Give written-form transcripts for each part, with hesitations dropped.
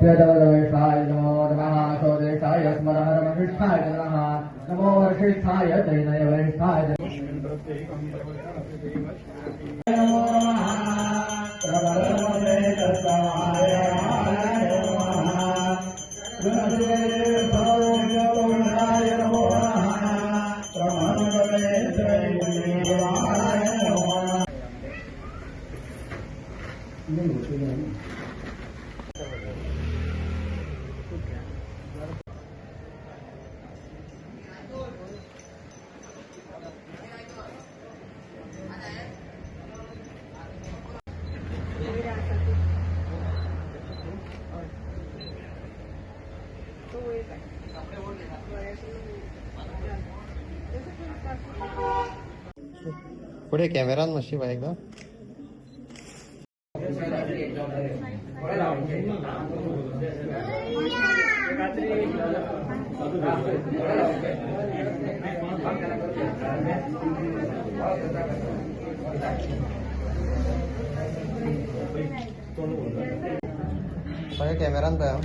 प्रियदवदेशाय नमो नमः स्वदेशाय स्मरहरमनिष्ठाय नमः नमो वर्षिष्ठाय दैनय वरिष्ठाय नमो नमः प्रभरमते तस्माय नमो पुढे कॅमेरा मशी बा एकदा कॅमेरान पळय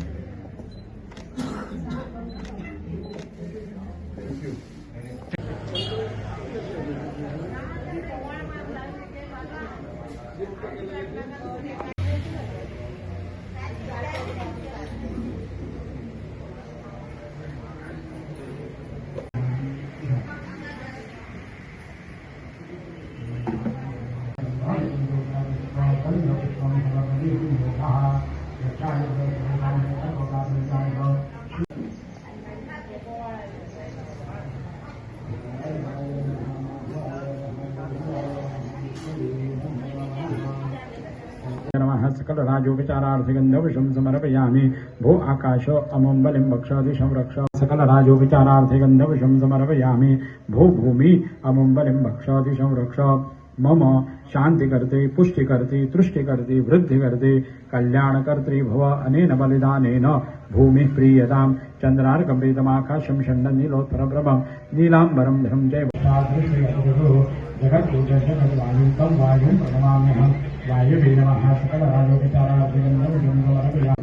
सकल राजोपचारार्थिगंधविषं समर्पयामि भो आकाश अमं बलिं भक्षादिशं रक्ष सकल राजोपचारार्थिगंधविषं समर्पयामि भो भूमि अमं बलिं भक्षादिशं रक्ष मम शांति करते पुष्टि करते तुष्टि करते वृद्धि करते कल्याण कर्त्री भव अनेन बलिदानेन भूमि प्रीयतां चंद्रार्कम्प्रीतमाकाशं षण्डं नीलोत्परप्रभं नीलांबरं धरं जय जगद्वायुं तं वायुं प्रणमाम्यहं वायुवे नमः सकल राजोपचारार्थिगंधविषं समर्पयामि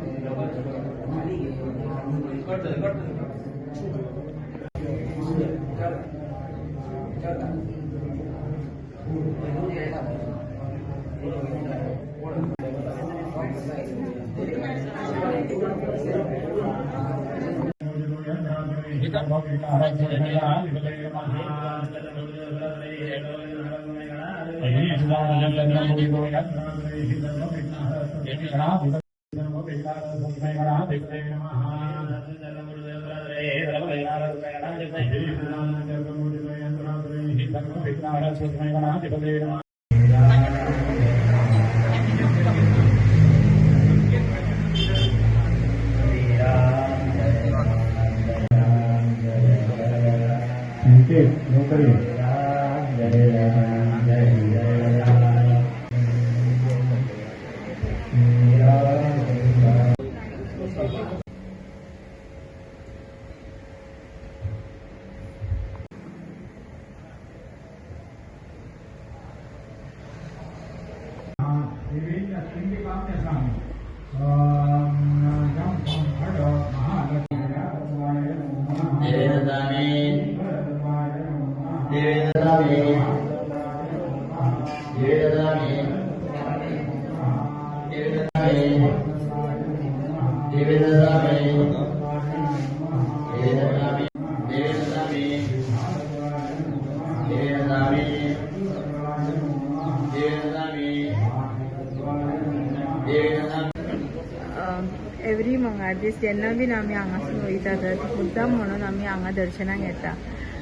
एवरी मंगळ दीस जेन्ना बीन आमी हांगासून वयता तर मुद्दाम म्हणून आमी हांगा दर्शनाक येता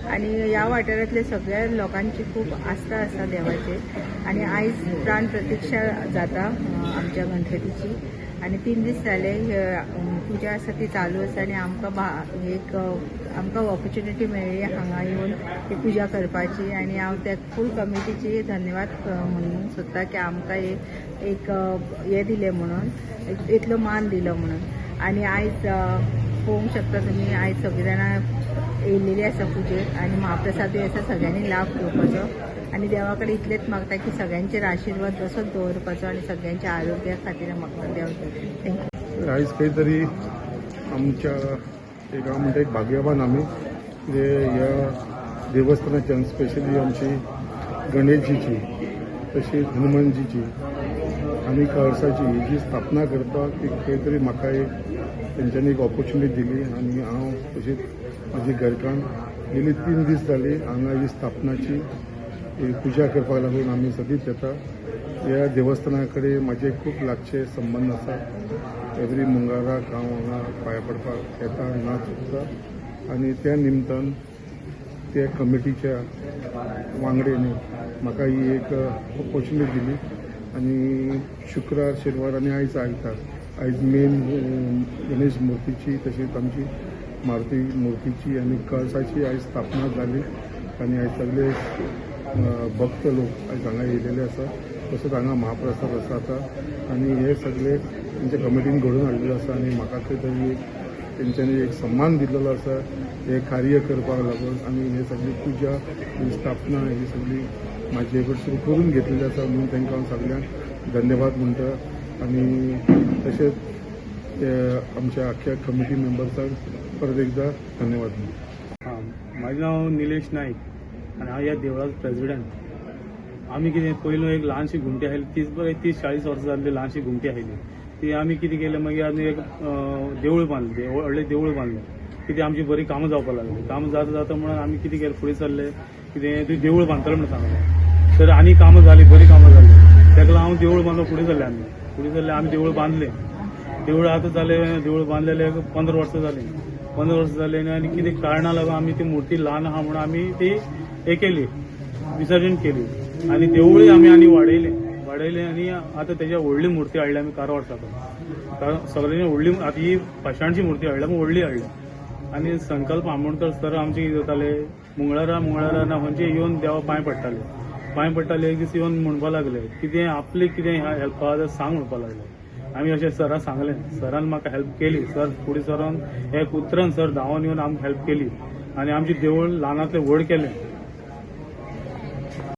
आणि ह्या वाठारांतल्या सगळ्या लोकांची खूप आस्था आसा देवाची आणि आयज प्राण प्रतीक्षा जाता आमच्या गणपतीची आणि 3 दीस जाले पुजा आसा ती चालू आसा आनी आमकां ऑपॉर्च्युनिटी मेळ्ळी हांगा येवन ती पुजा करपाची आनी हांव त्या फूल कमिटीची धन्यवाद म्हणूंक सोदता की आमकां एक हे दिलें म्हणून इतलो मान दिलो म्हणून. आनी आयज पळोवंक शकता तुमी आयज सगळीं जाणां येयलेलीं आसा पुजेक आनी महाप्रसादूय आसा, सगळ्यांनी लाभ घेवपाचो आनी देवा कडेन इतलेंच मागता की सगळ्यांचेर आशिर्वाद तसोच दवरपाचो आनी सगळ्यांच्या आरोग्या खातीर म्हाका देव थँक्यू. आयज खंय तरी आमच्या एक हांव म्हणटा एक भाग्यवान आमी जे ह्या देवस्थानाच्यान स्पेशली आमची गणेशजीची तशीच हनुमानजीची आनी कळसाची जी स्थापना करपाक एक खंय तरी म्हाका एक तेंच्यांनी एक ऑपॉर्च्युनिटी दिली आनी हांव तशीच म्हाजी घरकान्न गेली 3 दीस जाली हांगा ही स्थापनाची पुजा करपाक लागून आमी सदींच येता. ह्या देवस्थाना कडेन म्हाजे खूब लागचे संबंद आसा. एवरी मंगळाराक हांव हांगा पांयां पडपाक येता ना चुकता आनी त्या निमतान त्या कमिटीच्या वांगडेनी म्हाका ही एक ऑपॉर्च्युनिटी दिली आनी शुक्रार शेनवार आनी आयज आयतार आयज मेन गणेश मुर्तीची तशीच आमची मारुती मुर्तीची आनी कळसाची आयज स्थापना जाली आनी आयज सगळे भक्त लोक आयज हांगा येयलेले आसा. तसोच हांगा महाप्रसाद आसा आतां आनी हे सगळे तेंच्या कमिटीन घडोवन हाडिल्ले आसा आनी म्हाका खंय तरी तेंच्यांनी एक सन्मान दिल्लो आसा हे कार्य करपाक लागून आनी हे सगळी पुजा ही स्थापना ही सगळी म्हाजे कडसून करून घेतलेली आसा म्हणून तांकां हांव सगळ्यांक धन्यवाद म्हणटा आनी तशेंच आमच्या आख्या कमिटी मेंबर्सांक परत एकदा धन्यवाद म्हणटा. म्हाजें नांव निलेश नायक आनी हांव ह्या देवळाचो प्रेसिडेंट. आमी कितें पयलू एक ल्हानशी घुमटी आयली 30-40 वर्सां जाल्ली ल्हानशी घुमटी आयली ती आमी कितें केलें मागीर आमी एक देवूळ बांदलें व्हडलें देवूळ बांदलें कितें आमची बरी कामां जावपाक लागली. कामां जाता जाता म्हणून आमी कितें केलें फुडें सरले कितें तुवें देवूळ बांदतलें म्हणून सांगलें. तर आनी कामां जाली बरी कामां जाली ताका लागून हांव देवूळ बांदून फुडें सरले आमी देवूळ बांदलें. देवूळ आतां जालें देवूळ बांदलेलें 15 वर्सां जालीं आनी कितें कारणां लागून आमी ती मुर्ती ल्हान आहा म्हणून आमी ती हे केली विसर्जन केली आनी देवूळय आमी आनी वाडयलें आनी आतां तेज्या व्हडली मुर्ती हाडली आमी कारवार साकून. सगळ्यांनी व्हडली आतां ही पाशाणची मुर्ती हाडल्या पूण व्हडली हाडल्या आनी संकल्प आमोणकर सर आमचे कितें जाताले मंगळारा ना खंयचे येवन देवा पांय पडटाले एक दीस येवन म्हणपाक लागले कितें आपले कितें हेल्प आहा सांग म्हणपाक लागले. आमी अशें सराक सांगलें सरान म्हाका हेल्प केली. सर फुडें सरून एक उतरान सर धांवन येवन आमकां हेल्प केली आनी आमचें देवूळ ल्हानातलें व्हड केलें